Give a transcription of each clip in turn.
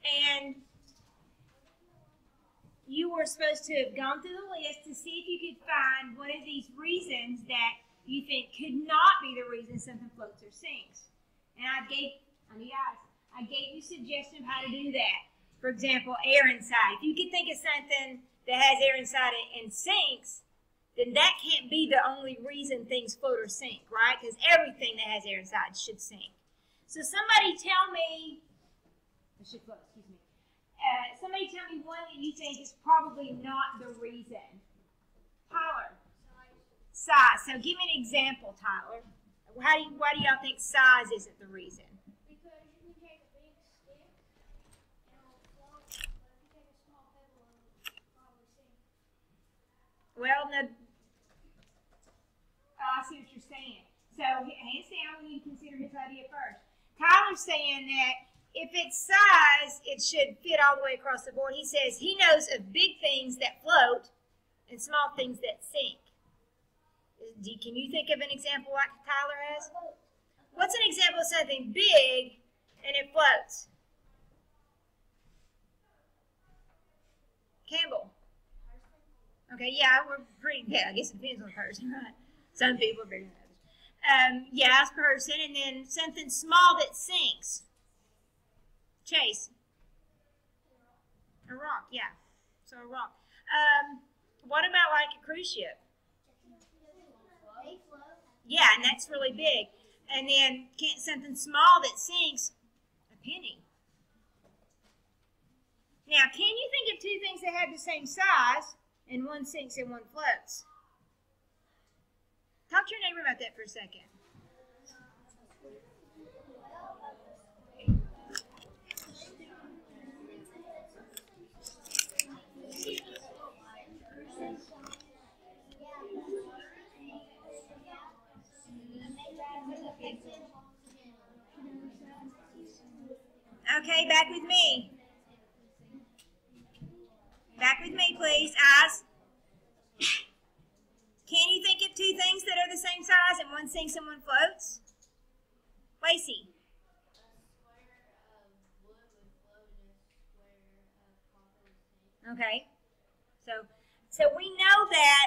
And you were supposed to have gone through the list to see if you could find one of these reasons that you think could not be the reason something floats or sinks. And I gave you suggestions of how to do that. For example, air inside. If you could think of something that has air inside it and sinks, then that can't be the only reason things float or sink, right? Because everything that has air inside should sink. So somebody tell me, somebody tell me one that you think is probably not the reason. Tyler. Size. So give me an example, Tyler. Why do y'all think size isn't the reason? Because you can take a big stick and it'll float, but if you take a small pebble, it'll probably sink. Well, no. I see what you're saying. So, hands down, we need to consider his idea first. Tyler's saying that if it's size, it should fit all the way across the board. He says he knows of big things that float and small things that sink. Can you think of an example like Tyler has? What's an example of something big and it floats? Campbell. Okay, yeah, we're pretty good. I guess it depends on the person, right? Some people are bigger than others. Yeah, it's person, and then something small that sinks. Chase. A rock, yeah. So a rock. What about like a cruise ship? Yeah, and that's really big. And then something small that sinks, a penny. Now, can you think of two things that have the same size and one sinks and one floats? Talk to your neighbor about that for a second. Okay, back with me. Back with me, please. Eyes. Can you think of two things that are the same size and one sinks and one floats? Lacey. Okay. So we know that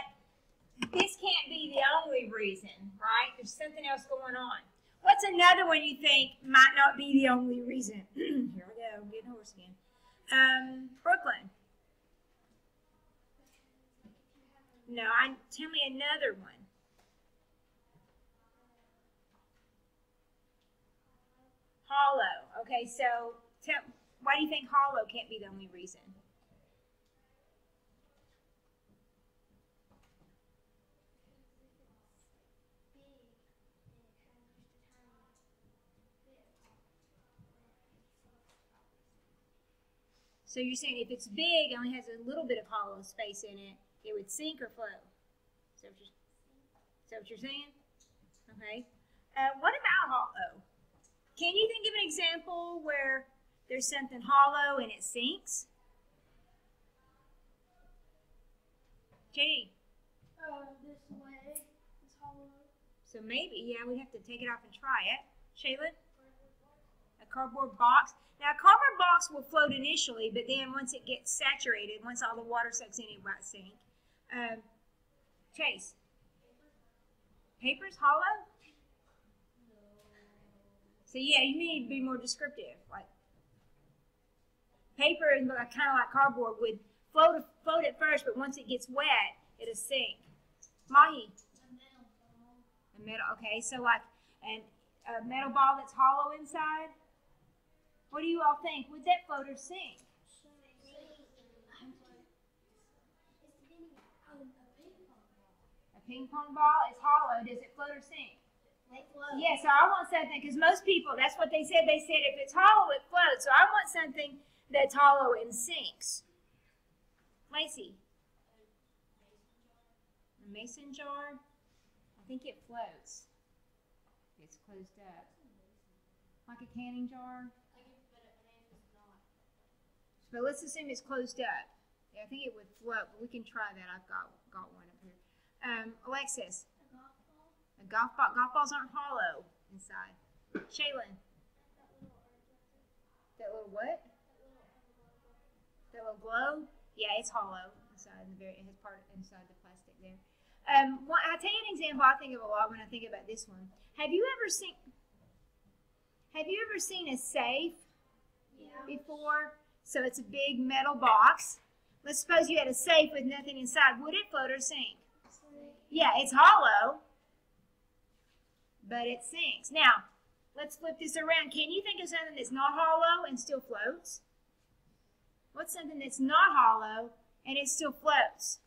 this can't be the only reason, right? There's something else going on. What's another one you think might not be the only reason? Here I go, I'm getting hoarse again. Brooklyn. No, tell me another one. Hollow. Okay, so why do you think hollow can't be the only reason? So you're saying if it's big, it only has a little bit of hollow space in it, it would sink or float? Is that what you're saying? Okay. What about hollow? Can you think of an example where there's something hollow and it sinks? JD? This leg is hollow. So maybe, yeah, we'd have to take it off and try it. Shaylin? A cardboard box. Now, a cardboard box will float initially, but then once it gets saturated, once all the water sucks in, it might sink. Chase? Paper's hollow? So, yeah, you need to be more descriptive. Like, paper, kind of like cardboard, would float at first, but once it gets wet, it'll sink. Mahi? A metal, okay. So, like, a metal ball that's hollow inside? What do you all think? Would that float or sink? A ping pong ball is hollow. Does it float or sink? Yeah, so I want something, because most people, that's what they said. They said if it's hollow, it floats. So I want something that's hollow and sinks. Lacey? A mason jar? I think it floats. It's closed up. Like a canning jar? But let's assume it's closed up. Yeah, I think it would float, but we can try that. I've got one up here. Alexis. A golf ball. Golf balls aren't hollow inside. Shaylin. That little what? little globe. Yeah, it's hollow inside it has part inside the plastic there. I'll tell you an example I think of a lot when I think about this one. Have you ever seen a safe before? So it's a big metal box. Let's suppose you had a safe with nothing inside. Would it float or sink? Yeah, it's hollow, but it sinks. Now, let's flip this around. Can you think of something that's not hollow and still floats? What's something that's not hollow and it still floats?